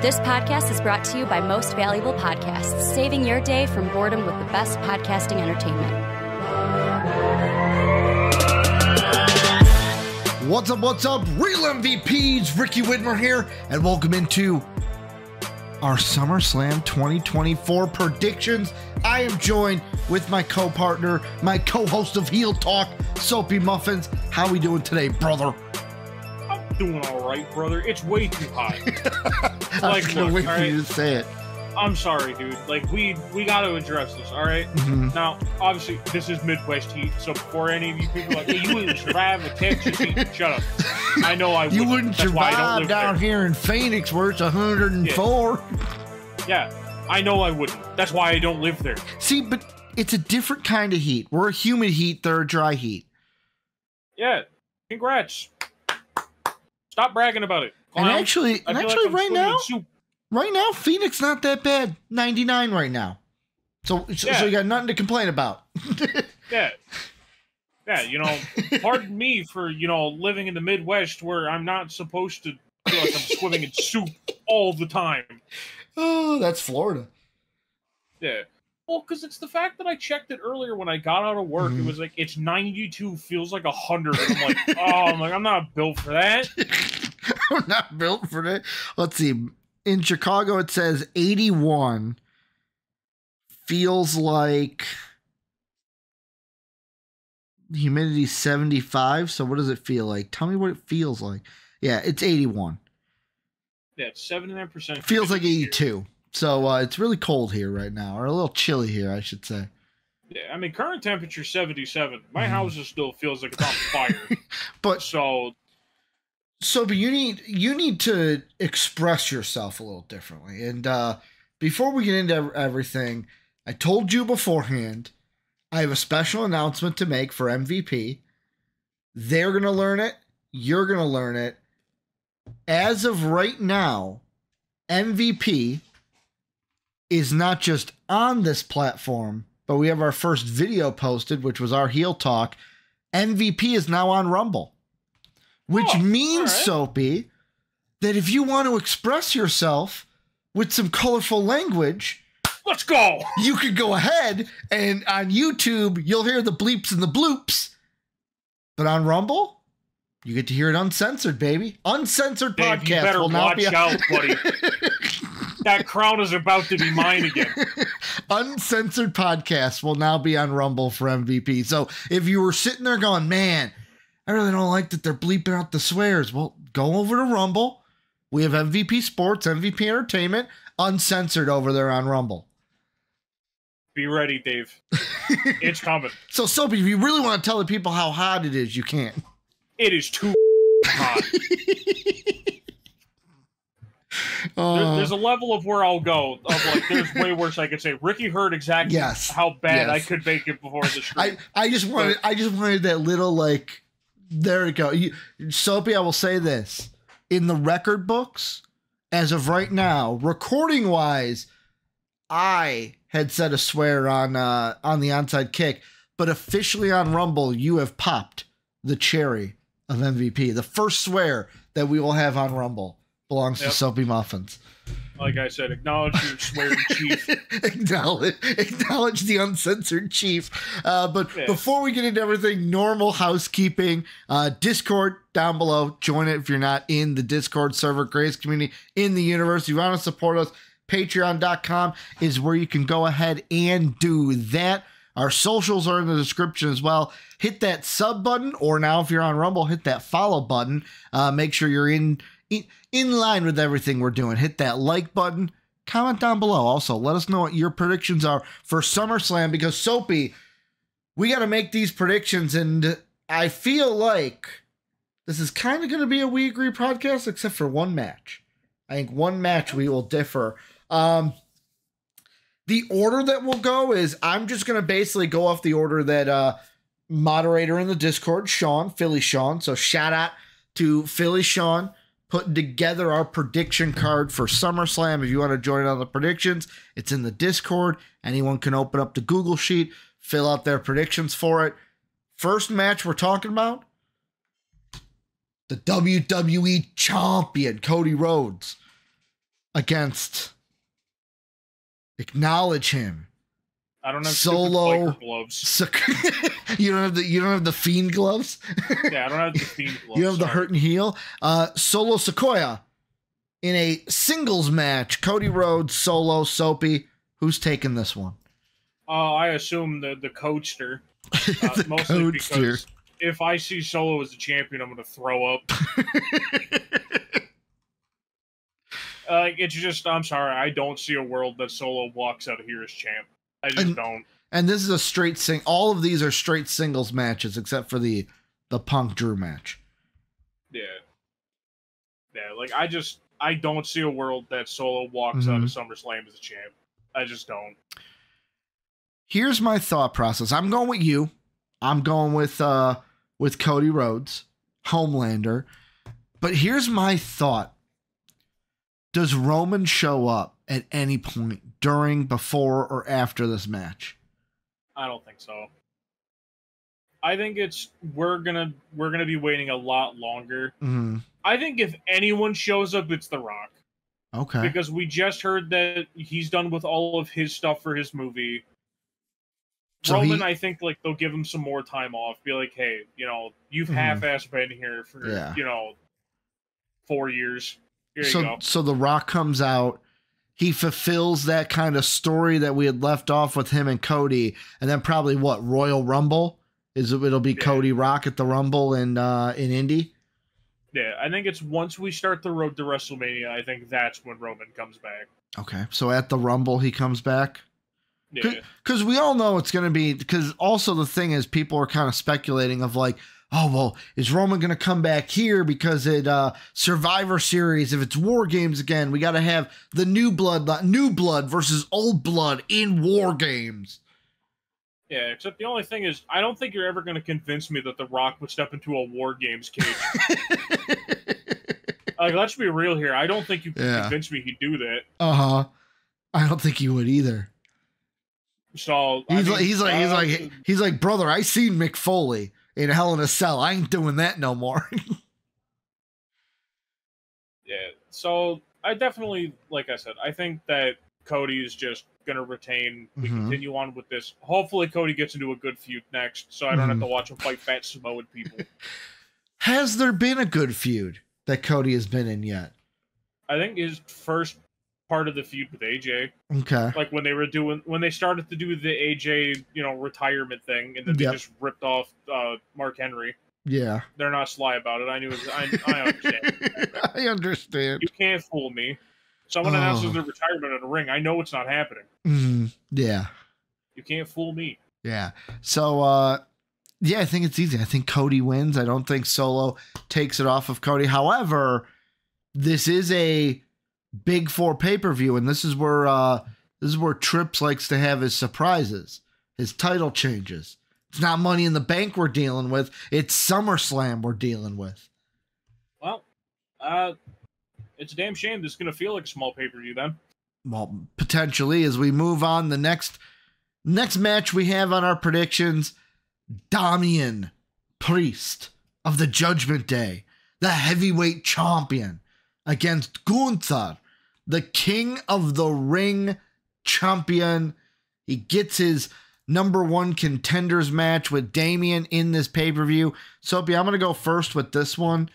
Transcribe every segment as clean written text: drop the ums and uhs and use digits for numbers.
This podcast is brought to you by Most Valuable Podcasts, saving your day from boredom with the best podcasting entertainment. What's up? Real MVPs, Ricky Whitmer here, and welcome into our SummerSlam 2024 predictions. I am joined with my co-partner, my co-host of Heel Talk, Soapy Muffins. How we doing today, brother? I'm doing all right, brother. It's way too hot. I was gonna wait for you to say it. I'm sorry, dude. Like, we got to address this, all right? Mm-hmm. Now, obviously, this is Midwest heat, so before any of you people are like, hey, you wouldn't survive a Texas heat, shut up. I know I wouldn't. You wouldn't That's why I don't survive live down there. here in Phoenix where it's 104. Yeah, I know I wouldn't. That's why I don't live there. See, but it's a different kind of heat. We're a humid heat, they're a dry heat. Yeah, congrats. Stop bragging about it. And Clown. actually I feel like I'm right swimming now, in soup. Right now, Phoenix not that bad. 99 right now. So you got nothing to complain about. Yeah. Yeah, you know, pardon me for, you know, living in the Midwest where I'm not supposed to feel like I'm swimming in soup all the time. Oh, that's Florida. Yeah. Well, because it's the fact that I checked it earlier when I got out of work. Mhm. It was like, it's 92, feels like 100. And I'm like, I'm not built for that. I'm not built for that. Let's see. In Chicago, it says 81. Feels like humidity 75. So what does it feel like? Tell me what it feels like. Yeah, it's 81. Yeah, it's 79%. Feels like 82. So it's really cold here right now, or a little chilly here, I should say. Yeah, I mean, current temperature 77. My house just still feels like it's on fire. But but you need to express yourself a little differently. And before we get into everything, I told you beforehand, I have a special announcement to make for MVP. They're going to learn it. You're going to learn it. As of right now, MVP is not just on this platform, but we have our first video posted, which was our Heel Talk. MVP is now on Rumble. Which means, right, Soapy, that if you want to express yourself with some colorful language, let's go. You could go ahead and on YouTube, you'll hear the bleeps and the bloops. But on Rumble, you get to hear it uncensored, baby. Uncensored Dave, podcast you better will now watch be out, buddy. That crown is about to be mine again. Uncensored podcast will now be on Rumble for MVP. So if you were sitting there going, man, I really don't like that they're bleeping out the swears. Well, go over to Rumble. We have MVP Sports, MVP Entertainment, uncensored over there on Rumble. Be ready, Dave. It's coming. So, Soapy, if you really want to tell the people how hot it is, you can. It is too hot. There's a level of where I'll go. Of like, there's way worse I could say. Ricky heard exactly how bad I could make it before the stream. I just wanted that little, like, there we go. Soapy, I will say this. In the record books, as of right now, recording wise, I had said a swear on the onside kick, but officially on Rumble, you have popped the cherry of MVP. The first swear that we will have on Rumble belongs to Soapy Muffins. Like I said, acknowledge your swearing chief. acknowledge the uncensored chief. But before we get into everything, normal housekeeping, Discord down below. Join it if you're not in the Discord server, greatest community in the universe. If you want to support us, patreon.com is where you can go ahead and do that. Our socials are in the description as well. Hit that sub button, or now if you're on Rumble, hit that follow button. Make sure you're in line with everything we're doing. Hit that like button. Comment down below. Also, let us know what your predictions are for SummerSlam, because Soapy, we got to make these predictions, and I feel like this is kind of going to be a We Agree podcast, except for one match. I think one match we will differ. The order that we'll go is, I'm just going to basically go off the order that moderator in the Discord, Philly Sean. So shout out to Philly Sean, putting together our prediction card for SummerSlam. If you want to join on the predictions, it's in the Discord. Anyone can open up the Google Sheet, fill out their predictions for it. First match we're talking about, the WWE champion, Cody Rhodes, against, acknowledge him. I don't have Solo gloves. You don't have the Fiend gloves? Yeah, I don't have the Fiend gloves. You have the hurt and heal. Solo Sikoa in a singles match. Cody Rhodes, Solo, Soapy. Who's taking this one? I assume the coachster. The mostly coachster. because if I see Solo as a champion, I'm going to throw up. It's just, I'm sorry, I don't see a world that Solo walks out of here as champ. I just don't. And this is a straight all of these are straight singles matches except for the Punk Drew match. Yeah. Yeah, like I don't see a world that Solo walks out of SummerSlam as a champ. I just don't. Here's my thought process. I'm going with you. I'm going with Cody Rhodes, Homelander. But here's my thought. Does Roman show up at any point during, before, or after this match? I don't think so. I think we're gonna be waiting a lot longer. Mm-hmm. I think if anyone shows up, it's The Rock. Okay. Because we just heard that he's done with all of his stuff for his movie. So Roman, I think they'll give him some more time off. Be like, hey, you've half-assed been here for 4 years. Here you go. So The Rock comes out. He fulfills that kind of story that we had left off with him and Cody, and then probably Royal Rumble it'll be Cody Rock at the Rumble in Indy. Yeah, I think it's once we start the road to WrestleMania, I think that's when Roman comes back. Okay, so at the Rumble he comes back? Yeah. Because we all know it's going to be, because also the thing is people are kind of speculating of oh, well, is Roman going to come back here because it Survivor Series, if it's War Games again, we got to have the new blood versus old blood in War Games. Yeah, except the only thing is, I don't think you're ever going to convince me that The Rock would step into a War Games cage. Let's be real here. I don't think you can convince me he'd do that. Uh-huh. I don't think he would either. So he's like, brother, I seen Mick Foley in Hell in a Cell. I ain't doing that no more. Yeah. So I definitely, like I said, I think that Cody is just gonna retain. We continue on with this. Hopefully, Cody gets into a good feud next, so I don't have to watch him fight fat Samoan people. Has there been a good feud that Cody has been in yet? I think his first part of the feud with AJ. Okay. Like when they started to do the AJ, retirement thing, and then they just ripped off Mark Henry. Yeah. They're not sly about it. I understand. I understand. You can't fool me. Someone announces their retirement in a ring. I know it's not happening. Yeah. You can't fool me. Yeah. So, I think it's easy. I think Cody wins. I don't think Solo takes it off of Cody. However, this is a Big Four pay-per-view, and this is where Trips likes to have his surprises, his title changes. It's not Money in the Bank we're dealing with. It's SummerSlam we're dealing with. Well, it's a damn shame this is going to feel like a small pay-per-view then. Well, potentially, as we move on, the next match we have on our predictions, Damian Priest of the Judgment Day, the heavyweight champion, against Gunther, the King of the Ring champion. He gets his -- contenders match with Damian in this pay-per-view. Soapy, I'm going to go first with this one.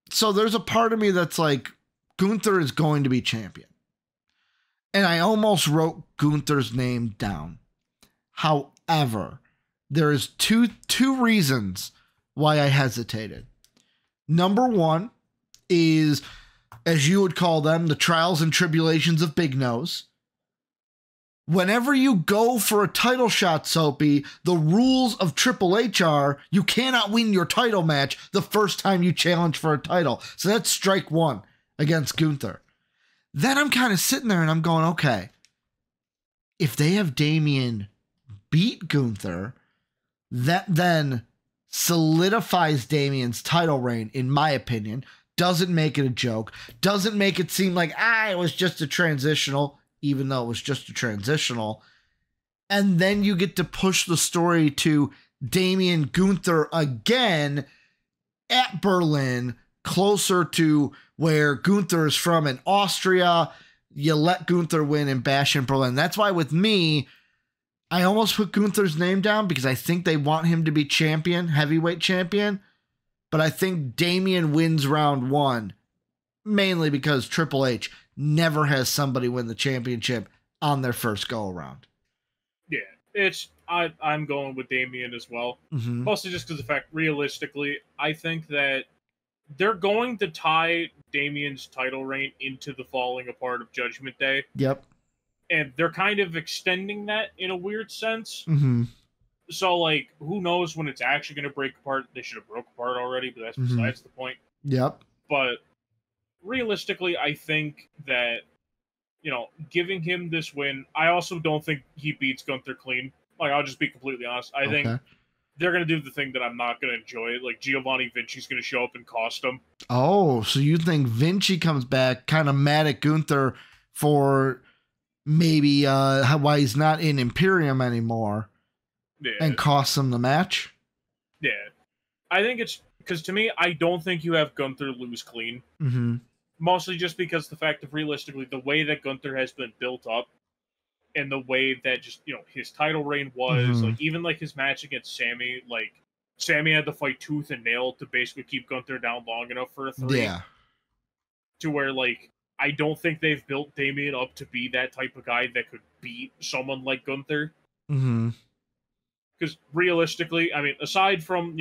So there's a part of me that's like, Gunther is going to be champion. And I almost wrote Gunther's name down. However, there is two reasons why I hesitated. Number one is, as you would call them, the trials and tribulations of Big Nose. Whenever you go for a title shot, Soapy, the rules of Triple H are you cannot win your title match the first time you challenge for a title. So that's strike one against Gunther. Then I'm kind of sitting there and I'm going, okay, if they have Damian beat Gunther, that then solidifies Damian's title reign, in my opinion. Doesn't make it a joke. Doesn't make it seem like, it was just a transitional, even though it was just a transitional. And then you get to push the story to Damian Gunther again at Berlin, closer to where Gunther is from in Austria. You let Gunther win and Bash in Berlin. That's why with me, I almost put Gunther's name down because I think they want him to be champion, heavyweight champion. But I think Damian wins round 1, mainly because Triple H never has somebody win the championship on their first go around. Yeah, I'm going with Damian as well. Mm-hmm. Mostly just because of the fact, realistically, I think that they're going to tie Damian's title reign into the falling apart of Judgment Day. Yep. And they're kind of extending that in a weird sense. Mm-hmm. So, like, who knows when it's actually going to break apart? They should have broke apart already, but that's besides the point. Yep. But realistically, I think that, giving him this win, I also don't think he beats Gunther clean. Like, I'll just be completely honest. I think they're going to do the thing that I'm not going to enjoy. Like, Giovanni Vinci's going to show up and cost him. Oh, so you think Vinci comes back kind of mad at Gunther for maybe why he's not in Imperium anymore and costs him the match? Yeah. I think it's because to me, I don't think you have Gunther lose clean. Mm-hmm. Mostly just because the fact of realistically, the way that Gunther has been built up and the way that just, his title reign was, like, even like his match against Sammy, like, Sammy had to fight tooth and nail to basically keep Gunther down long enough for a 3. Yeah. To where, like, I don't think they've built Damian up to be that type of guy that could beat someone like Gunther. Mm-hmm. Because realistically, I mean, aside from,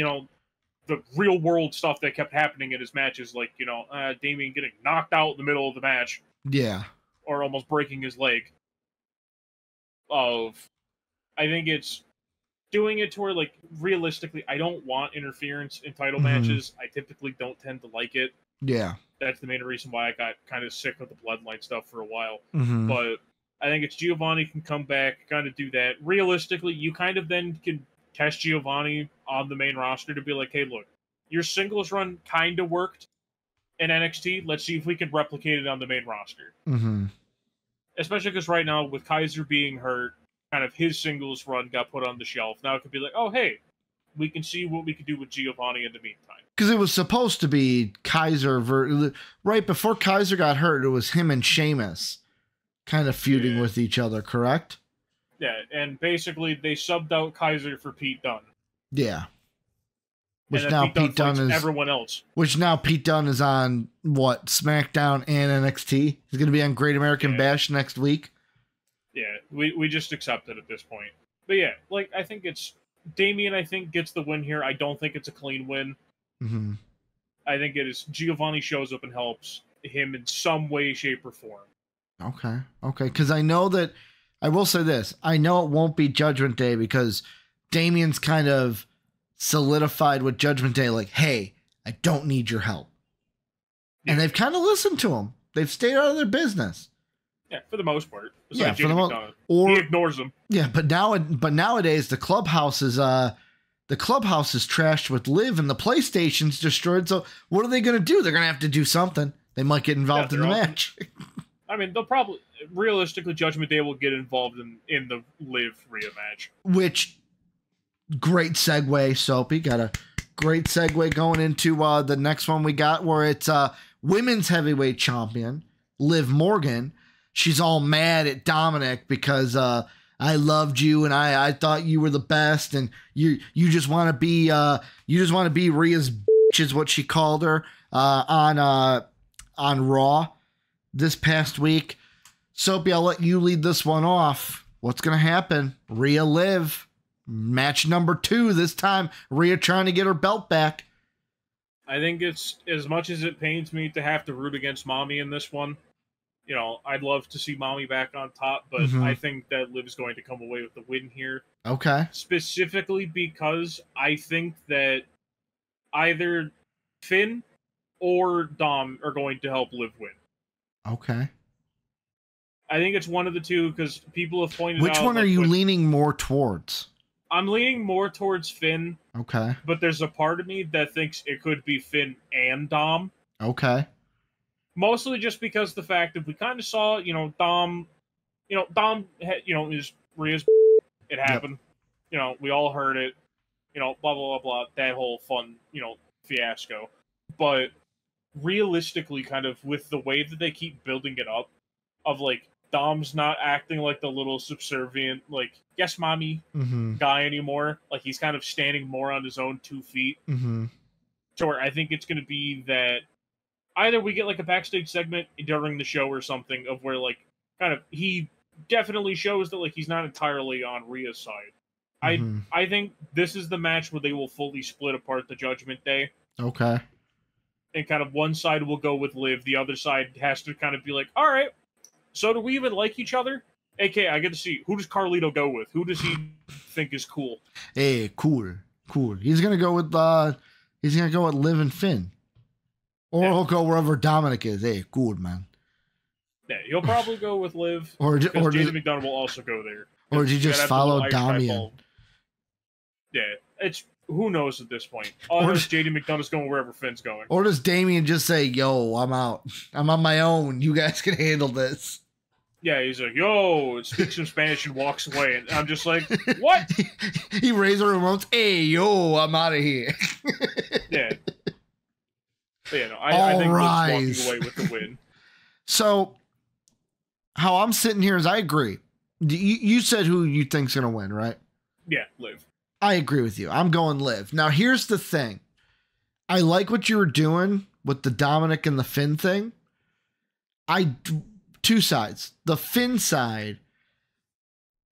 the real world stuff that kept happening in his matches, like, Damian getting knocked out in the middle of the match. Yeah. Or almost breaking his leg. I think it's doing it to where, like, realistically, I don't want interference in title matches. I typically don't tend to like it. Yeah. That's the main reason why I got kind of sick of the bloodline stuff for a while. Mm-hmm. But I think it's Giovanni can come back, kind of do that. Realistically, you kind of then can test Giovanni on the main roster to be like, hey, look, your singles run kind of worked in NXT. Let's see if we can replicate it on the main roster. Mm-hmm. Especially because right now, with Kaiser being hurt, kind of his singles run got put on the shelf. Now it could be like, oh, hey, we can see what we can do with Giovanni in the meantime. Because it was supposed to be Kaiser. Right before Kaiser got hurt, it was him and Sheamus kind of feuding with each other, correct? Yeah, and basically they subbed out Kaiser for Pete Dunne. Yeah. Which and now Pete Dunne is everyone else. Which now Pete Dunne is on what, SmackDown and NXT? He's going to be on Great American Bash next week. Yeah, we just accept it at this point. But yeah, like I think it's Damian. I think gets the win here. I don't think it's a clean win. Mm-hmm. I think it is Giovanni shows up and helps him in some way, shape, or form. Okay. Because I know that I will say this. I know it won't be Judgment Day because Damian's kind of solidified with Judgment Day, like, hey, I don't need your help. Yeah. And they've kind of listened to him. They've stayed out of their business. Yeah, for the most part. Yeah, for the most part. He ignores them. Yeah, but nowadays the clubhouse is trashed with Liv and the PlayStation's destroyed. So what are they going to do? They're going to have to do something. They might get involved in the match. I mean, they'll probably realistically Judgment Day will get involved in the Liv Rhea match. Which great segue, Soapy. Got a great segue going into the next one we got, where it's women's heavyweight champion Liv Morgan. She's all mad at Dominic because I loved you and I thought you were the best, and you just want to be Rhea's bitch is what she called her on Raw this past week. Soapy, I'll let you lead this one off. What's gonna happen? Rhea Liv, match number 2 this time. Rhea trying to get her belt back. I think it's, as much as it pains me to have to root against Mommy in this one, I'd love to see Mommy back on top, but I think that Liv's going to come away with the win here. Okay. Specifically because I think that either Finn or Dom are going to help Liv win. Okay. I think it's one of the two because people have pointed out... Which one are you leaning more towards? I'm leaning more towards Finn. Okay. But there's a part of me that thinks it could be Finn and Dom. Okay. Mostly just because the fact that we kind of saw, Dom, is Rhea's. It happened. Yep. We all heard it. Blah, blah, blah, blah. That whole fun, fiasco. But realistically, kind of with the way that they keep building it up, of like Dom's not acting like the little subservient, like, yes, mommy guy anymore. Like, he's kind of standing more on his own 2 feet. To where I think it's going to be that either we get like a backstage segment during the show or something of where like kind of he definitely shows that like he's not entirely on Rhea's side. I think this is the match where they will fully split apart the Judgment Day. Okay. And kind of one side will go with Liv, the other side has to kind of be like, all right, so do we even like each other? AK, I get to see, who does Carlito go with? Who does he think is cool? Hey, cool. He's gonna go with Liv and Finn. Or he'll go wherever Dominic is. Hey, cool, man. Yeah, he'll probably go with Liv. Or JD McDonald will also go there. Or did you just follow Damian? Yeah, it's who knows at this point. Unless JD McDonald's going wherever Finn's going. Or does Damian just say, "Yo, I'm out. I'm on my own. You guys can handle this." Yeah, he's like, "Yo," speaks some Spanish and walks away, and I'm just like, "What?" He raises the remotes. Hey, yo, I'm out of here. Yeah. But yeah, no, I think Liv's walking away with the win. So, how I'm sitting here is I agree. You said who you think's gonna win, right? Yeah, Liv. I agree with you. I'm going Liv. Now, here's the thing. I like what you were doing with the Dominic and the Finn thing. Two sides. The Finn side,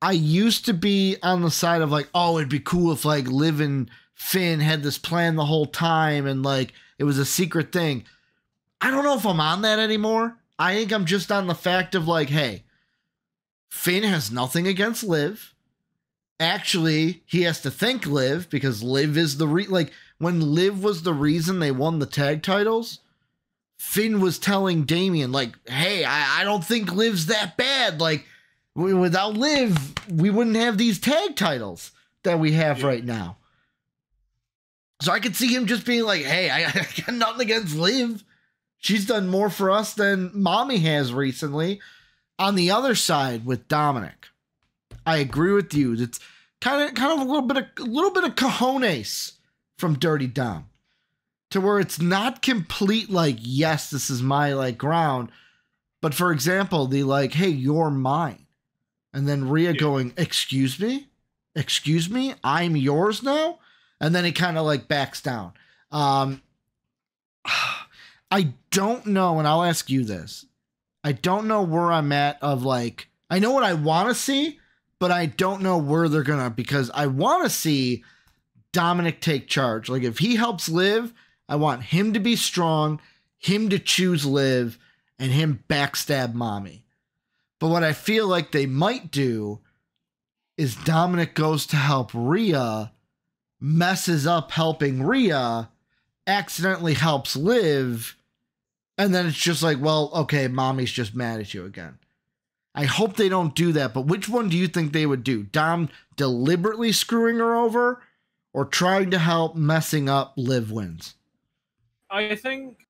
I used to be on the side of like, oh, it'd be cool if like Liv and Finn had this plan the whole time and like it was a secret thing. I don't know if I'm on that anymore. I think I'm just on the fact of like, hey, Finn has nothing against Liv. Actually, he has to thank Liv because Liv is the like when Liv was the reason they won the tag titles, Finn was telling Damian like, hey, I don't think Liv's that bad. Like without Liv, we wouldn't have these tag titles that we have right now. So I could see him just being like, hey, I got nothing against Liv. She's done more for us than Mommy has recently. On the other side with Dominic, I agree with you. It's kind of a little bit of cojones from Dirty Dom, to where it's not complete like, yes, this is my like ground, but for example, the like, hey, you're mine, and then Rhea going, excuse me, I'm yours now, and then he kind of like backs down. I don't know, and I'll ask you this. I don't know where I'm at of like, I know what I want to see, but I don't know where they're gonna, because I want to see Dominic take charge. Like if he helps Liv, I want him to be strong, him to choose Liv, and him backstab Mommy. But what I feel like they might do is Dominic goes to help Rhea, messes up helping Rhea, accidentally helps Liv, and then it's just like, well, okay, Mommy's just mad at you again. I hope they don't do that, but which one do you think they would do? Dom deliberately screwing her over or trying to help messing up Liv wins? I think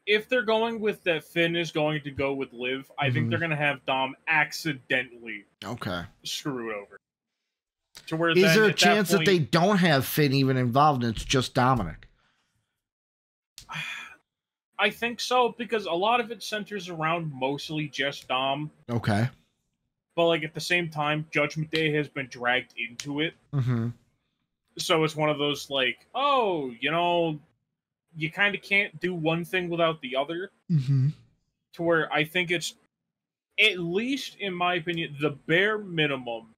if they're going with that Finn is going to go with Liv, I think they're going to have Dom accidentally screw it over. To where is there a chance that they don't have Finn even involved and it's just Dominic? I think so, because a lot of it centers around mostly just Dom. Okay. But, like, at the same time, Judgment Day has been dragged into it. So it's one of those, like, oh, you know, you kind of can't do one thing without the other. To where I think it's, at least in my opinion, the bare minimum,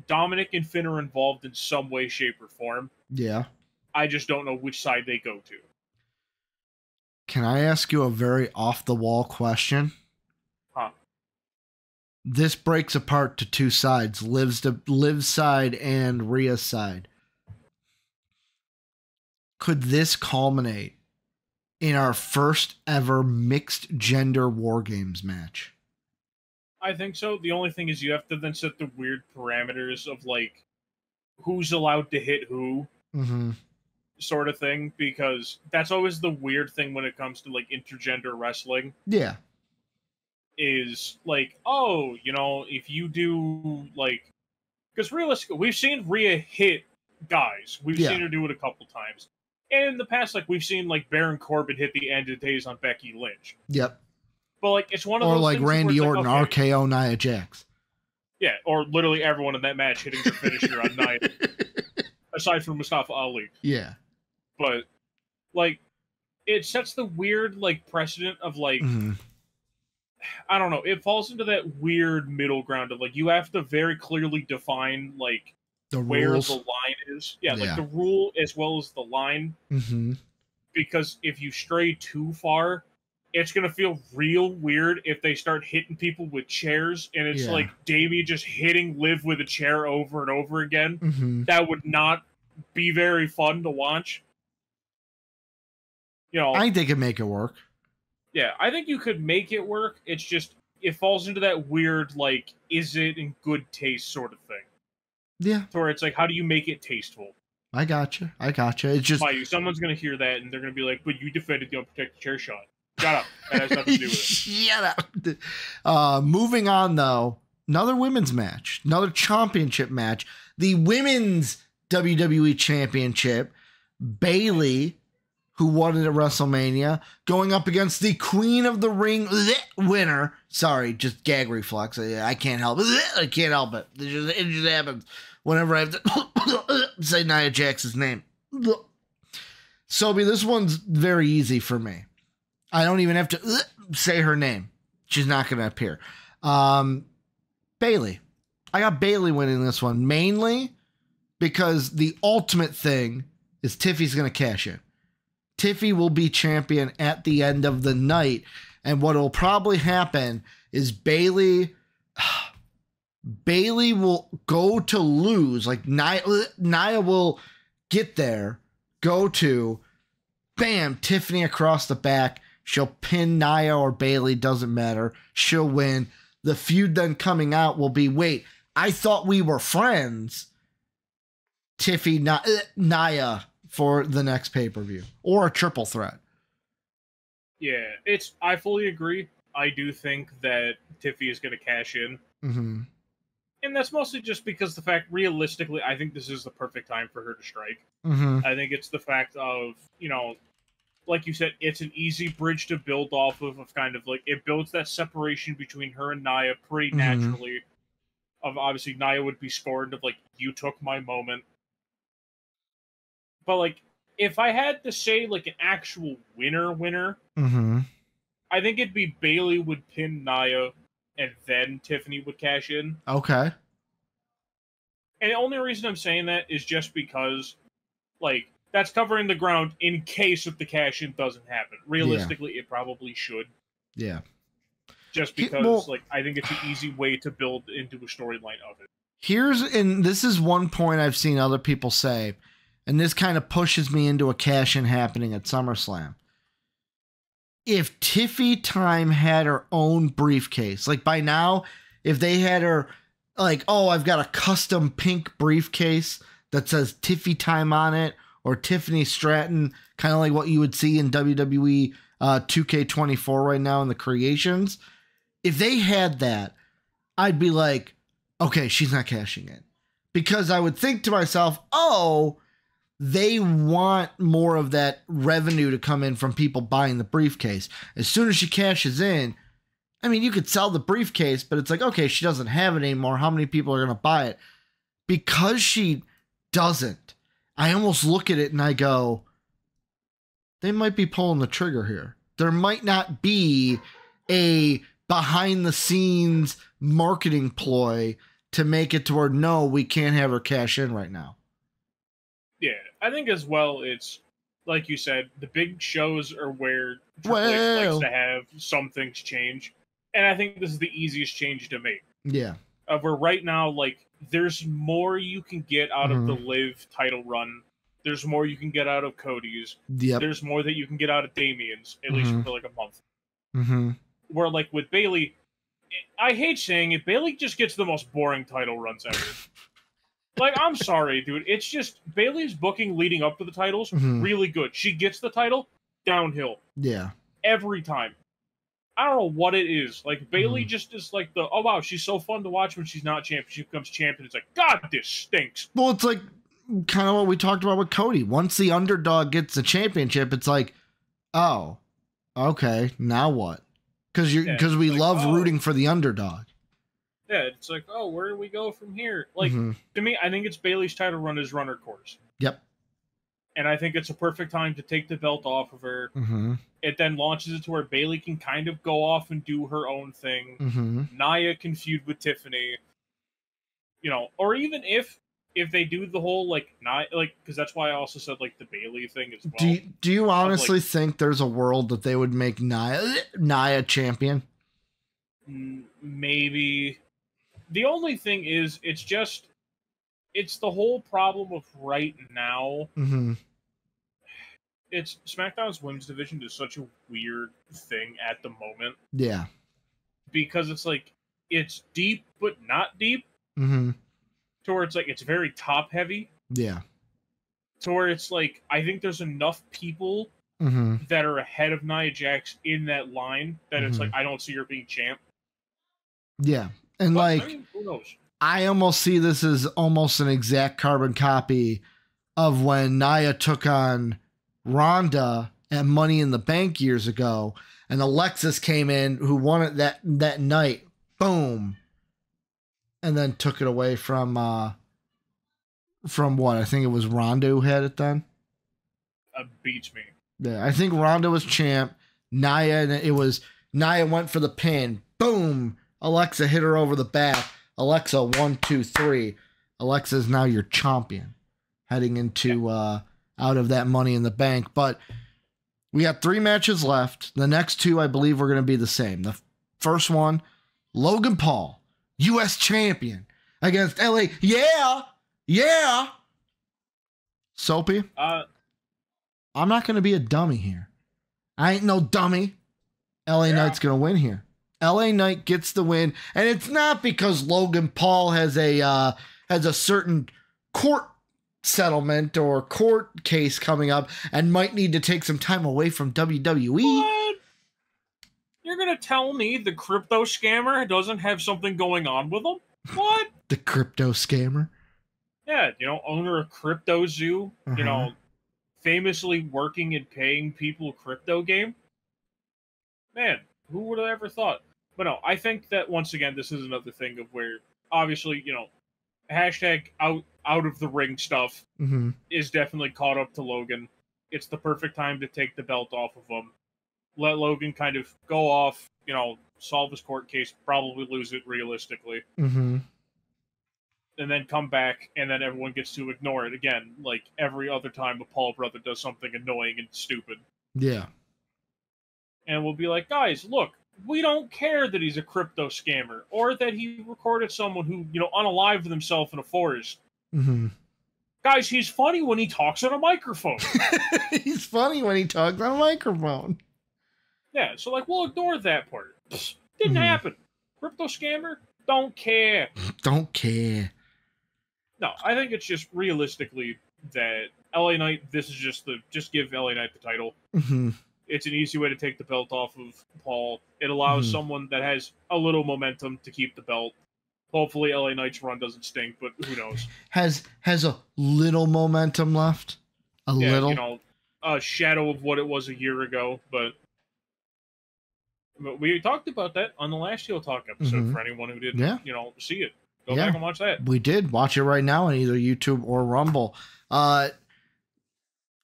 Dominic and Finn are involved in some way, shape, or form. Yeah. I just don't know which side they go to. Can I ask you a very off-the-wall question? Huh. This breaks apart to two sides, Liv's side and Rhea's side. Could this culminate in our first ever mixed gender War Games match? I think so. The only thing is you have to then set the weird parameters of, like, who's allowed to hit who. Sort of thing, because that's always the weird thing when it comes to like intergender wrestling. Yeah. Is like, oh, you know, if you do like, because realistically, we've seen Rhea hit guys. We've seen her do it a couple times. And in the past, like, we've seen, like, Baron Corbin hit the end of days on Becky Lynch. Yep. But, like, it's one of those Or, like, things Randy Orton, like, okay. RKO Nia Jax. Yeah, or literally everyone in that match hitting their finisher on Nia. Aside from Mustafa Ali. Yeah. But, like, it sets the weird, like, precedent of, like, I don't know, it falls into that weird middle ground of, like, you have to very clearly define, like, where the line is. Yeah, like, the rule as well as the line. Because if you stray too far, it's going to feel real weird if they start hitting people with chairs, and it's like Damien just hitting Liv with a chair over and over again. That would not be very fun to watch. You know, I think they could make it work. Yeah, I think you could make it work. It's just, it falls into that weird, like, is it in good taste sort of thing. Yeah. Where it's like, how do you make it tasteful? I gotcha. It's just... someone's going to hear that, and they're going to be like, but you defended the unprotected chair shot. Shut up. That has nothing to do with it. Shut up. Moving on, though. Another women's match. Another championship match. The Women's WWE Championship. Bayley, who won it at WrestleMania, going up against the Queen of the Ring winner. Sorry, just gag reflex. I can't help it. I can't help it. It just happens whenever I have to say Nia Jax's name. Soapy, this one's very easy for me. I don't even have to say her name. She's not going to appear. Bayley. I got Bayley winning this one, mainly because the ultimate thing is Tiffy's going to cash in. Tiffy will be champion at the end of the night. And what will probably happen is Bayley will go to lose. Like Nia will get there, go to, bam, Tiffany across the back. She'll pin Nia or Bayley, doesn't matter. She'll win. The feud then coming out will be, wait, I thought we were friends. Tiffy, Nia for the next pay-per-view. Or a triple threat. Yeah, I fully agree. I do think that Tiffy is going to cash in. And that's mostly just because the fact, realistically, I think this is the perfect time for her to strike. I think it's the fact of, you know, like you said, it's an easy bridge to build off of kind of like, it builds that separation between her and Nia pretty naturally. Of obviously, Nia would be scorned of like, you took my moment. But like, if I had to say like an actual winner, I think it'd be Bayley would pin Nia, and then Tiffany would cash in. Okay. And the only reason I'm saying that is just because, like, that's covering the ground in case if the cash-in doesn't happen. Realistically, it probably should. Yeah. Just because, like, I think it's an easy way to build into a storyline of it. And this is one point I've seen other people say, and this kind of pushes me into a cash-in happening at SummerSlam. If Tiffy Time had her own briefcase, like by now, if they had her, like, oh, I've got a custom pink briefcase that says Tiffy Time on it, or Tiffany Stratton, kind of like what you would see in WWE 2K24 right now in the creations. If they had that, I'd be like, okay, she's not cashing in. Because I would think to myself, oh, they want more of that revenue to come in from people buying the briefcase. As soon as she cashes in, I mean, you could sell the briefcase, but it's like, okay, she doesn't have it anymore. How many people are going to buy it? Because she doesn't, I almost look at it and I go, they might be pulling the trigger here. There might not be a behind the scenes marketing ploy to make it toward, no, we can't have her cash in right now. Yeah, I think as well, it's like you said, the big shows are where Triple H likes to have some things change. And I think this is the easiest change to make. Yeah. Where right now, like, there's more you can get out of the Liv title run. There's more you can get out of Cody's. Yep. There's more that you can get out of Damien's, at least for like a month. Where, like, with Bayley, I hate saying it, Bayley just gets the most boring title runs ever. Like, I'm sorry, dude. It's just, Bayley's booking leading up to the titles, really good. She gets the title, downhill. Yeah. Every time. I don't know what it is. Like, Bayley just is like oh wow, she's so fun to watch when she's not champion. She becomes champion. It's like, God, this stinks. Well, it's like, kind of what we talked about with Cody. Once the underdog gets the championship, it's like, oh, okay, now what? Because we love rooting for the underdog. Yeah, it's like, oh, where do we go from here? Like, to me, I think it's Bayley's title run is runner course. Yep. And I think it's a perfect time to take the belt off of her. It then launches it to where Bayley can kind of go off and do her own thing. Nia can feud with Tiffany. You know, or even if they do the whole, like, Nia, like, because that's why I also said, like, the Bayley thing as well. Do you honestly think there's a world that they would make Nia champion? Maybe. The only thing is, it's the whole problem of right now. It's SmackDown's women's division is such a weird thing at the moment. Yeah. Because it's like, it's deep, but not deep. To where it's like, it's very top heavy. Yeah. To where it's like, I think there's enough people that are ahead of Nia Jax in that line that it's like, I don't see her being champ. Yeah. And but, like, I mean, who knows? I almost see this as almost an exact carbon copy of when Nia took on Ronda at Money in the Bank years ago, and Alexis came in, who won it that night, boom, and then took it away from what? I think it was Ronda who had it then. Beats me. Yeah, I think Ronda was champ. Nia went for the pin. Boom. Alexa hit her over the back. Alexa, 1, 2, 3. Alexa is now your champion, heading into out of that Money in the Bank. But we got 3 matches left. The next 2, I believe, are going to be the same. The first one, Logan Paul, U.S. champion, against LA. Yeah. Soapy. I'm not going to be a dummy here. I ain't no dummy. LA Knight's going to win here. LA Knight gets the win, and it's not because Logan Paul has a certain court settlement or court case coming up and might need to take some time away from WWE. What? You're gonna tell me the crypto scammer doesn't have something going on with him? What? The crypto scammer? Yeah, owner of Crypto Zoo, famously working and paying people crypto game. Man, who would have ever thought? But no, I think that once again, this is another thing of where, obviously, hashtag out of the ring stuff is definitely caught up to Logan. It's the perfect time to take the belt off of him. Let Logan kind of go off, solve his court case, probably lose it realistically. And then come back, and then everyone gets to ignore it again, like every other time a Paul brother does something annoying and stupid. Yeah. And we'll be like, guys, look, we don't care that he's a crypto scammer or that he recorded someone who, unalived himself in a forest. Guys, he's funny when he talks on a microphone. He's funny when he talks on a microphone. Yeah, so, we'll ignore that part. Didn't happen. Crypto scammer? Don't care. Don't care. No, I think it's just realistically that LA Knight, this is just give LA Knight the title. It's an easy way to take the belt off of Paul. It allows someone that has a little momentum to keep the belt. Hopefully LA Knight's run doesn't stink, but who knows? Has a little momentum left. A little? A shadow of what it was a year ago, but we talked about that on the last Heel Talk episode for anyone who didn't, see it. Go back and watch that. We did. Watch it right now on either YouTube or Rumble. I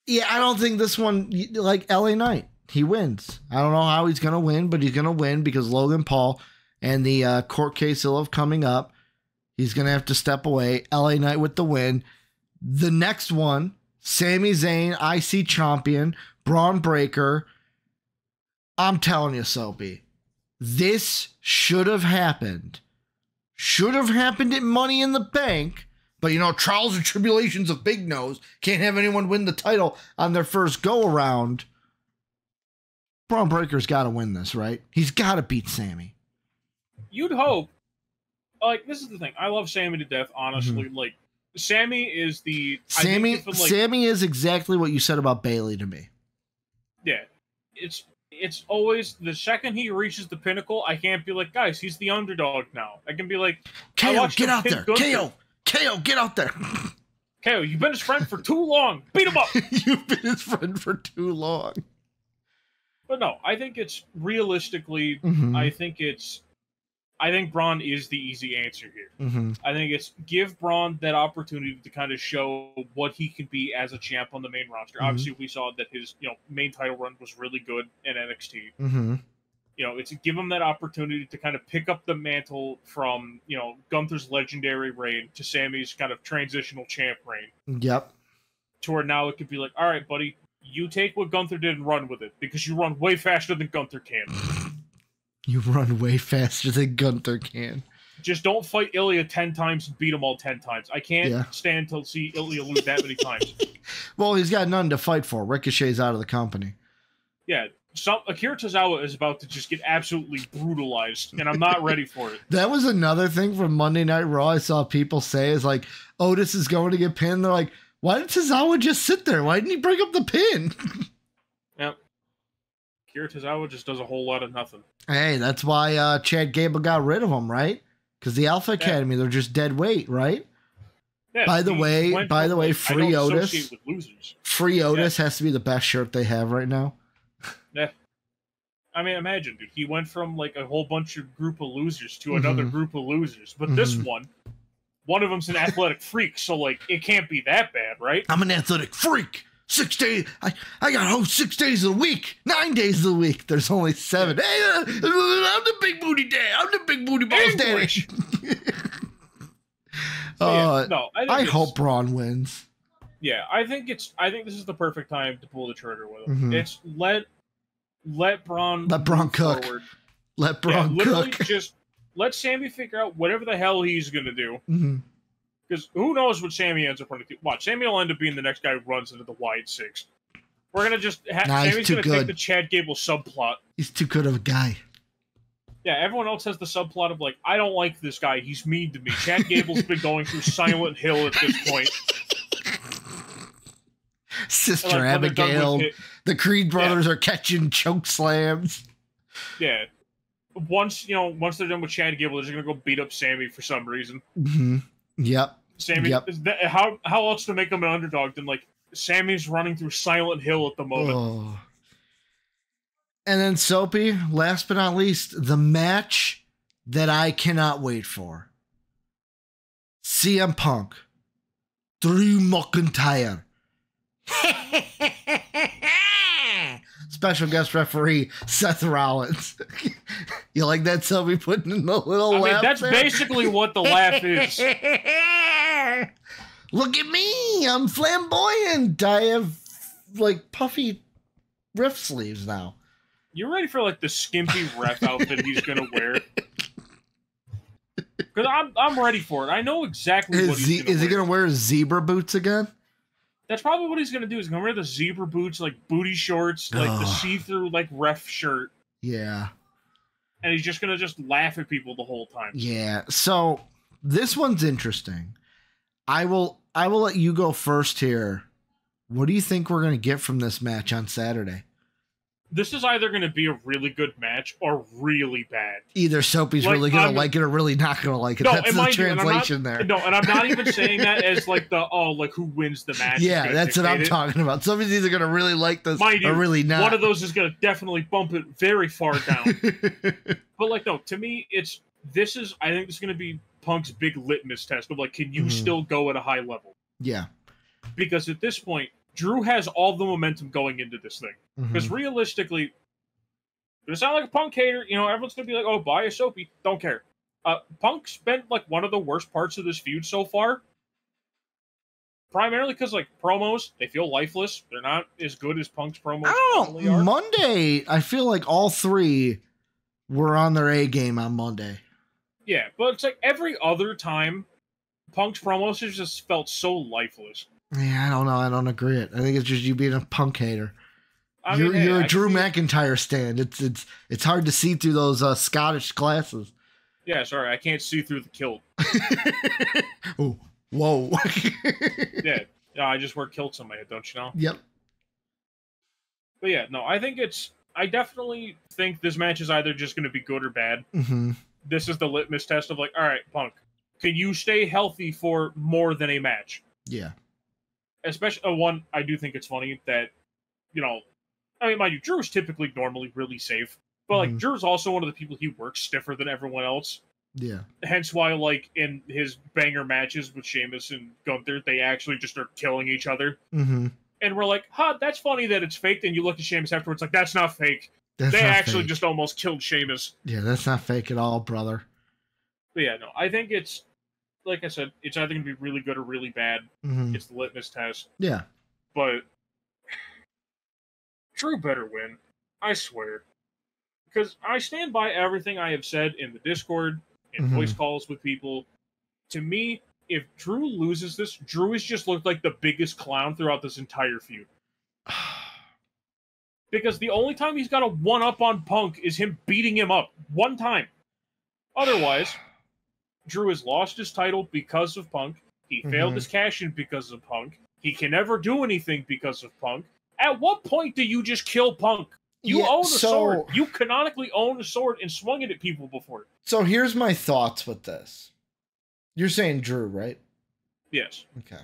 don't think this one, like LA Knight, he wins. I don't know how he's going to win, but he's going to win because Logan Paul and the court case he'll have coming up, he's going to have to step away. LA Knight with the win. The next one, Sami Zayn, IC champion, Braun Breaker. I'm telling you, Soapy, this should have happened. Should have happened at Money in the Bank. But, trials and tribulations of Big Nose. Can't have anyone win the title on their first go-around. Braun Breaker's got to win this, right? He's got to beat Sammy. You'd hope. This is the thing. I love Sammy to death, honestly. Sammy is the... Sammy is exactly what you said about Bayley to me. Yeah. It's always, the second he reaches the pinnacle, I can't be like, guys, he's the underdog now. I can be like... KO, get out there! KO, get out there! KO, you've been his friend for too long. Beat him up. You've been his friend for too long. But no, I think it's realistically, I think Braun is the easy answer here. I think it's give Braun that opportunity to kind of show what he can be as a champ on the main roster. Obviously, we saw that his main title run was really good in NXT. It's give him that opportunity to kind of pick up the mantle from Gunther's legendary reign to Sammy's kind of transitional champ reign. Yep. To where now it could be like, all right, buddy, you take what Gunther did and run with it because you run way faster than Gunther can. You run way faster than Gunther can. Just don't fight Ilya 10 times and beat him all 10 times. I can't stand to see Ilya lose that many times. Well, he's got nothing to fight for. Ricochet's out of the company. Yeah. Akira Tozawa is about to just get absolutely brutalized, and I'm not ready for it. That was another thing from Monday Night Raw I saw people say is like, Otis is going to get pinned. They're like, why did Tozawa just sit there? Why didn't he break up the pin? Yep. Akira Tozawa just does a whole lot of nothing. Hey, that's why Chad Gable got rid of him, right? Because the Alpha Academy, they're just dead weight, right? Yeah, by the way, Free Otis. Free Otis has to be the best shirt they have right now. Yeah. I mean, imagine, dude. He went from like a whole bunch of group of losers to another group of losers. But this one of them's an athletic freak, so like it can't be that bad, right? I'm an athletic freak. 6 days. I got host 6 days a week. 9 days a week. There's only 7. Hey, I'm the big booty dad. I'm the big booty balls daddy. I hope Braun wins. Yeah, I think this is the perfect time to pull the trigger with him. It's let Braun cook. Forward. Let Braun literally cook. Just let Sammy figure out whatever the hell he's gonna do. Because who knows what Sammy ends up running to. Watch, Sammy will end up being the next guy who runs into the wide 6. We're gonna just Sammy's gonna take the Chad Gable subplot. He's too good of a guy. Yeah, everyone else has the subplot of like, I don't like this guy. He's mean to me. Chad Gable's been going through Silent Hill at this point. Sister Abigail. The Creed brothers are catching choke slams. Yeah. Once they're done with Chad Gable, they're just gonna go beat up Sammy for some reason. Yep. Sammy. Yep. How else to make him an underdog than like Sammy's running through Silent Hill at the moment? Oh. And then Soapy, last but not least, the match that I cannot wait for. CM Punk, Drew McIntyre. Special guest referee Seth Rollins. You like that, Soapy, putting in the little laugh? That's there? basically what the laugh is. Look at me, I'm flamboyant. I have like puffy riff sleeves now. You ready for like the skimpy ref outfit he's gonna wear? Because I'm ready for it. I know exactly what he's gonna wear. Is he gonna wear zebra boots again? That's probably what he's gonna do. He's gonna wear the zebra boots, like booty shorts, like the see-through like ref shirt. Yeah. And he's just gonna laugh at people the whole time. Yeah. So this one's interesting. I will let you go first here. What do you think we're gonna get from this match on Saturday? This is either going to be a really good match or really bad. Either Soapy's really going to like it or really not going to like it. No, that's the translation there. No, and I'm not even saying that as like who wins the match. Yeah, that's what I'm talking about. Soapy's either going to really like this or really not. One of those is going to definitely bump it very far down. But like, no, to me, I think this is going to be Punk's big litmus test of like, can you still go at a high level? Yeah. Because at this point, Drew has all the momentum going into this thing. Because realistically, gonna sound like a Punk hater, everyone's gonna be like, oh, buy a Soapy. Don't care. Punk spent like one of the worst parts of this feud so far. Primarily because like promos, they feel lifeless. They're not as good as Punk's promos. Monday, I feel like all three were on their A game on Monday. Yeah, but it's like every other time, Punk's promos just felt so lifeless. Yeah, I don't know. I don't agree. I think it's just you being a Punk hater. You're a Drew McIntyre stan. It's hard to see through those Scottish glasses. Yeah, sorry, I can't see through the kilt. Oh, whoa. Yeah, I just wear kilts on my head, don't you know? Yep. But yeah, no, I definitely think this match is either just going to be good or bad. This is the litmus test of like, all right, Punk, can you stay healthy for more than a match? Yeah. especially one, I do think it's funny that, you know, I mean, mind you, Drew's typically normally really safe, but like Drew's also one of the people he works stiffer than everyone else. Yeah. Hence why, like, in his banger matches with Sheamus and Gunther, they actually just start killing each other. Mm-hmm. And we're like, that's funny that it's fake. And you look at Sheamus afterwards, like, that's not fake. They actually just almost killed Sheamus. Yeah, that's not fake at all, brother. But yeah, no, I think it's, like I said, it's either going to be really good or really bad. Mm-hmm. It's the litmus test. Yeah. But Drew better win. I swear. Because I stand by everything I have said in the Discord, in voice calls with people. To me, if Drew loses this, Drew has just looked like the biggest clown throughout this entire feud. Because the only time he's got a one-up on Punk is him beating him up. One time. Otherwise, Drew has lost his title because of Punk. He failed his cash-in because of Punk. He can never do anything because of Punk. At what point do you just kill Punk? You own a sword. You canonically own a sword and swung it at people before. So here's my thoughts with this. You're saying Drew, right? Yes. Okay.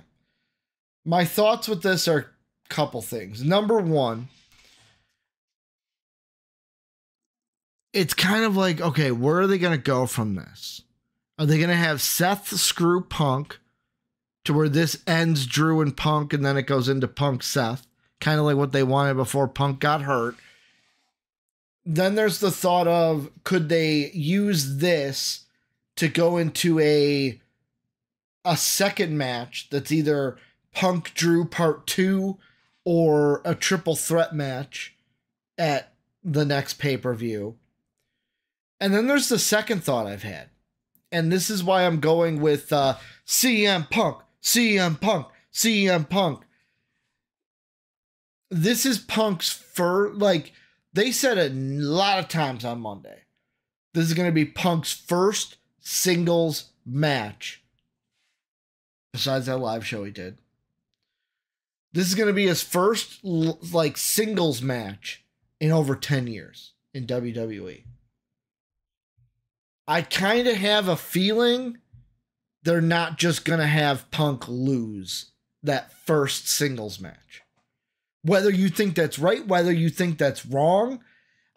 My thoughts with this are a couple things. Number one, it's kind of like, okay, where are they going to go from this? Are they going to have Seth screw Punk to where this ends Drew and Punk and then it goes into Punk Seth? Kind of like what they wanted before Punk got hurt. Then there's the thought of, could they use this to go into a second match that's either Punk Drew Part 2 or a triple threat match at the next pay-per-view. And then there's the second thought I've had. And this is why I'm going with CM Punk, CM Punk, CM Punk. This is Punk's first, like, they said it a lot of times on Monday. This is going to be Punk's first singles match. Besides that live show he did. This is going to be his first, like, singles match in over 10 years in WWE. I kind of have a feeling they're not just going to have Punk lose that first singles match. Whether you think that's right, whether you think that's wrong,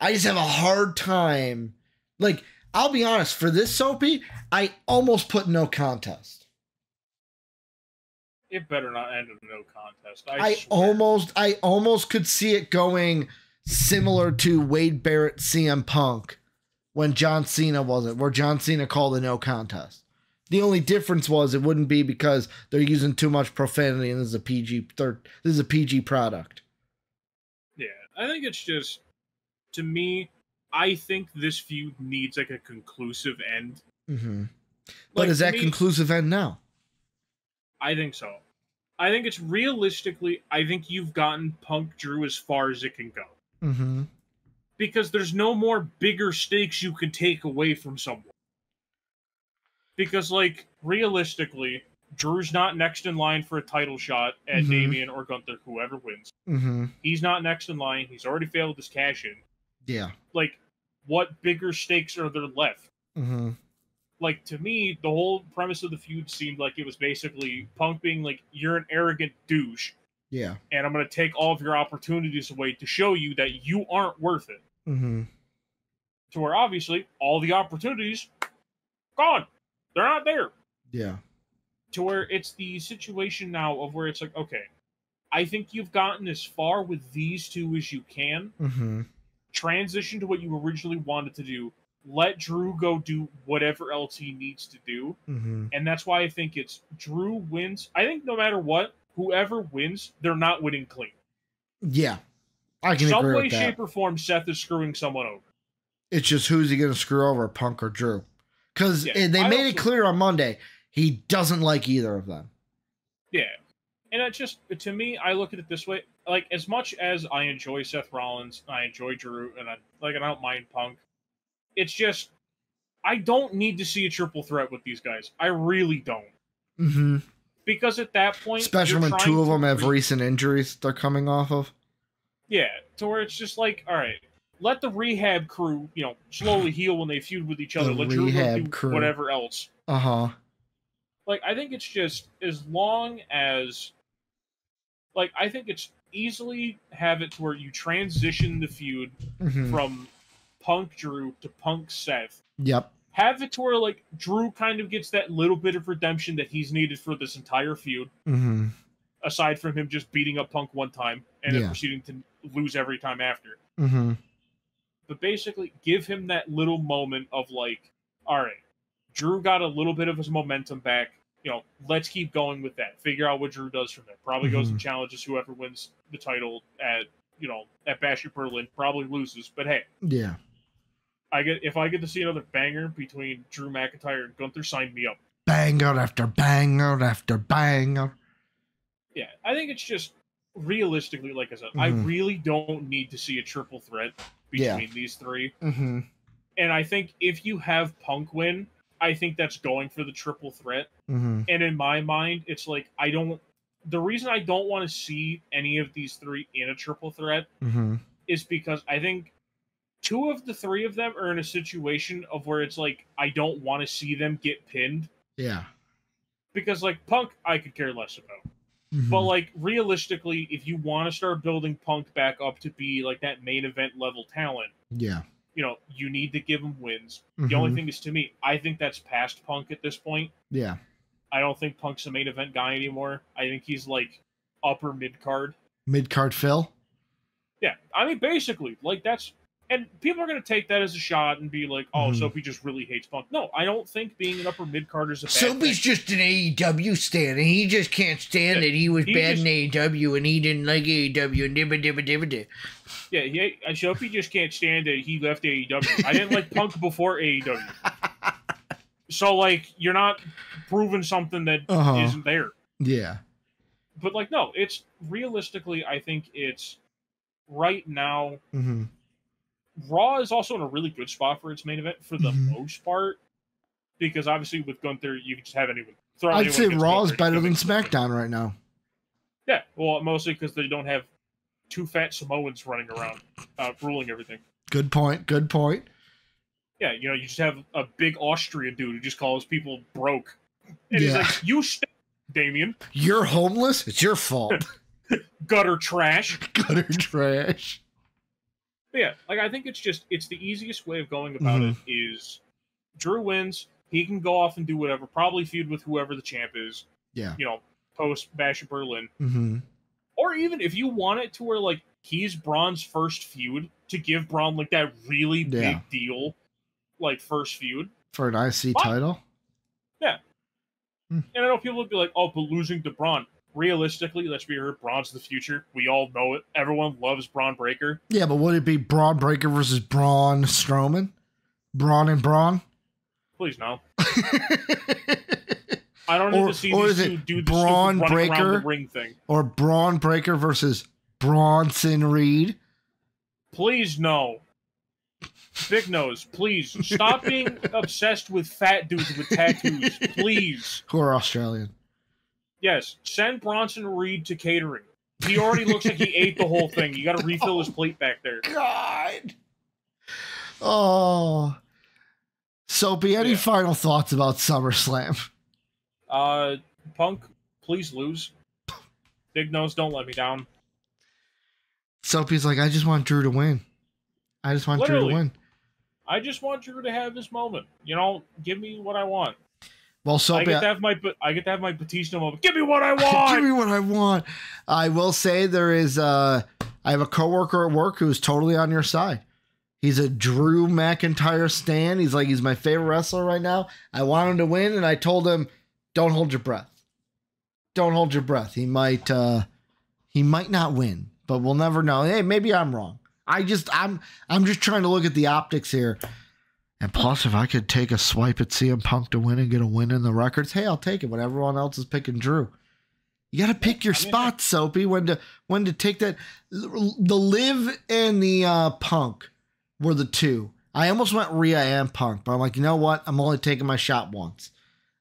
I just have a hard time. Like, I'll be honest, for this Soapy, I almost put no contest. It better not end in no contest. I almost could see it going similar to Wade Barrett CM Punk when John Cena wasn't, where John Cena called a no contest. The only difference was it wouldn't be because they're using too much profanity and this is a PG product. Yeah, I think it's just, to me, I think this feud needs like a conclusive end. Mm-hmm. But is that conclusive end now? I think so. I think it's realistically, I think you've gotten Punk Drew as far as it can go. Mm-hmm. Because there's no more bigger stakes you can take away from someone. Because, like, realistically, Drew's not next in line for a title shot at Damian or Gunther, whoever wins. Mm-hmm. He's not next in line. He's already failed his cash-in. Yeah. Like, what bigger stakes are there left? Mm-hmm. Like, to me, the whole premise of the feud seemed like it was basically Punk being like, you're an arrogant douche. Yeah. And I'm going to take all of your opportunities away to show you that you aren't worth it. Mm-hmm. To where, obviously, all the opportunities, gone. They're not there. Yeah. To where it's the situation now of where it's like, okay, I think you've gotten as far with these two as you can. Mm-hmm. Transition to what you originally wanted to do. Let Drew go do whatever else he needs to do. Mm-hmm. And that's why I think it's Drew wins. I think no matter what, whoever wins, they're not winning clean. Yeah. I can agree with that. Some way, shape, or form, Seth is screwing someone over. It's just who's he going to screw over, Punk or Drew? Because they made it clear on Monday, he doesn't like either of them. Yeah. And it just, to me, I look at it this way. Like, as much as I enjoy Seth Rollins, I enjoy Drew, and I don't mind Punk, it's just, I don't need to see a triple threat with these guys. I really don't. Mm-hmm. Because at that point... Especially when two of them have recent injuries they're coming off of. Yeah, to where it's just like, all right, let the rehab crew, slowly heal when they feud with each other. Let Drew do whatever else. Uh-huh. Like, I think it's just, as long as Like, I think it's easily have it to where you transition the feud from Punk Drew to Punk Seth. Yep. Have it to where, like, Drew kind of gets that little bit of redemption that he's needed for this entire feud. Aside from him just beating up Punk one time and then proceeding to lose every time after. But basically, give him that little moment of, like, all right, Drew got a little bit of his momentum back. You know, let's keep going with that. Figure out what Drew does from there. Probably goes and challenges whoever wins the title at Bash at Berlin. Probably loses, but hey. Yeah. If I get to see another banger between Drew McIntyre and Gunther, sign me up. Banger after banger after banger. Yeah, I think it's just realistically, like I said, I really don't need to see a triple threat between these three. And I think if you have Punk win, I think that's going for the triple threat. And in my mind, it's like, the reason I don't want to see any of these three in a triple threat is because I think two of the three of them are in a situation of where it's like, I don't want to see them get pinned. Yeah. Because, like, Punk, I could care less about. But, like, realistically, if you want to start building Punk back up to be, like, that main event level talent, you need to give him wins. The only thing is, to me, I think that's past Punk at this point. Yeah. I don't think Punk's a main event guy anymore. I think he's, like, upper mid-card. Mid-card Phil? Yeah. I mean, basically, like, that's... And people are going to take that as a shot and be like, oh, Soapy just really hates Punk. No, I don't think being an upper mid-card is a bad Soapy's thing. just an AEW stan, and he just can't stand that he was bad in AEW, and he didn't like AEW, and Yeah, Soapy just can't stand that he left AEW. I didn't like Punk before AEW. So, like, you're not proving something that isn't there. Yeah. But, like, no, it's realistically, I think it's right now... Raw is also in a really good spot for its main event for the most part, because obviously with Gunther, you can just have anyone. I'd say Raw is better than SmackDown right now. Yeah, well, mostly because they don't have two fat Samoans running around, ruling everything. Good point. Good point. Yeah, you just have a big Austrian dude who just calls people broke, and he's like, "You stink, Damien. You're homeless. It's your fault. Gutter trash. Gutter trash." But yeah, like, I think it's the easiest way of going about it is Drew wins, he can go off and do whatever, probably feud with whoever the champ is. Yeah. Post Bash at Berlin. Or even if you want it to where, like, he's Braun's first feud, to give Braun, like, that really big deal, like, first feud. For an IC title? Yeah. And I know people would be like, oh, but losing to Braun. Realistically, let's be real, Braun's the future. We all know it. Everyone loves Braun Breaker. Yeah, but would it be Braun Breaker versus Braun Strowman? Braun and Braun? Please no. I don't need to see these two do the Braun Breaker around the ring thing. Or Braun Breaker versus Bronson Reed? Please no. Big Nose, please. Stop being obsessed with fat dudes with tattoos. Please. Who are Australian. Yes, send Bronson Reed to catering. He already looks like he ate the whole thing. You got to refill his plate back there. God. Oh. Soapy, any final thoughts about SummerSlam? Punk, please lose. Big Nose, don't let me down. Soapy's like, I just want Drew to win. I just want Drew to win. I just want Drew to have this moment. Give me what I want. Well, Soapy, I get to have my Batista moment. Give me what I want. Give me what I want. I will say I have a coworker at work who's totally on your side. He's a Drew McIntyre stan. He's like, he's my favorite wrestler right now. I want him to win, and I told him, don't hold your breath. Don't hold your breath. He might not win, but we'll never know. Hey, maybe I'm wrong. I'm just trying to look at the optics here. And plus, if I could take a swipe at CM Punk to win and get a win in the records, hey, I'll take it when everyone else is picking Drew. You got to pick your spots, Soapy, when to take that. The Liv and the Punk were the two. I almost went Rhea and Punk, but I'm like, you know what? I'm only taking my shot once.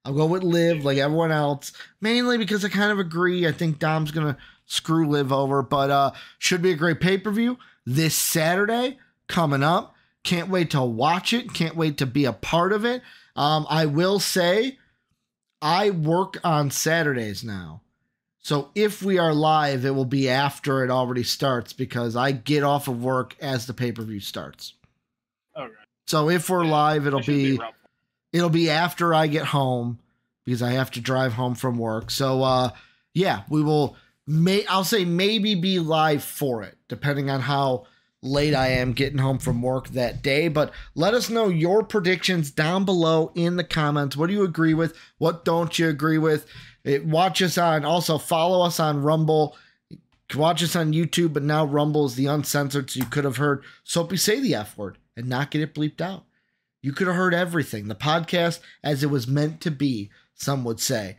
I'll go with Liv like everyone else, mainly because I kind of agree. I think Dom's going to screw Liv over, but should be a great pay-per-view this Saturday coming up. Can't wait to watch it. Can't wait to be a part of it. I will say I work on Saturdays now. So if we are live, it will be after it already starts because I get off of work as the pay-per-view starts. Okay. So if we're live, it'll be after I get home because I have to drive home from work. So yeah, we will I'll say maybe be live for it, depending on how late I am getting home from work that day. But let us know your predictions down below in the comments. What do you agree with? What don't you agree with? Watch us also follow us on Rumble. Watch us on YouTube, but now Rumble is the uncensored, so you could have heard Soapy say the F word and not get it bleeped out. You could have heard everything. The podcast as it was meant to be, some would say.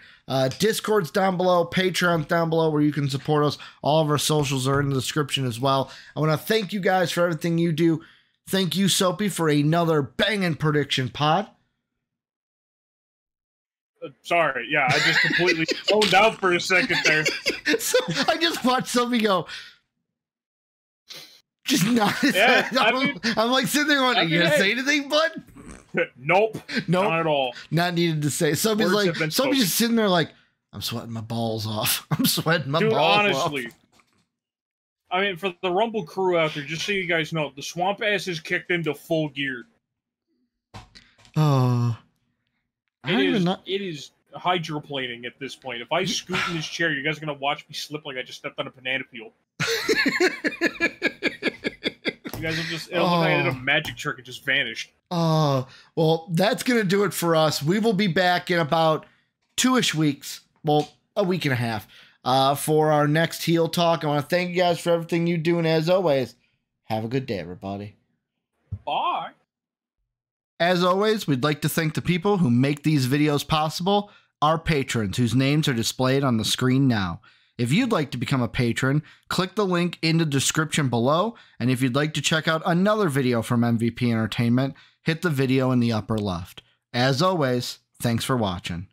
Discord's down below, Patreon's down below where you can support us. All of our socials are in the description as well. I want to thank you guys for everything you do. Thank you, Soapy, for another banging prediction pod. Sorry, yeah, I just completely zoned out for a second there. So I just watched Soapy go, just not. Yeah, I'm like sitting there going, "Are you gonna say anything, bud?" Nope, not at all. Not needed to say. Soapy's just sitting there like, "I'm sweating my balls off. I'm sweating my balls honestly, off." I mean, for the Rumble crew out there, just so you guys know, the swamp ass is kicked into full gear. Oh. It is hydroplaning at this point. If I scoot in this chair, you guys are going to watch me slip like I just stepped on a banana peel. You guys will just, it'll look like I did a magic trick and just vanished. Oh, well, that's going to do it for us. We will be back in about 2-ish weeks. Well, a week and a half for our next heel talk. I want to thank you guys for everything you do. And as always, have a good day, everybody. Bye. As always, we'd like to thank the people who make these videos possible, our patrons whose names are displayed on the screen now. If you'd like to become a patron, click the link in the description below, and if you'd like to check out another video from MVP Entertainment, hit the video in the upper left. As always, thanks for watching.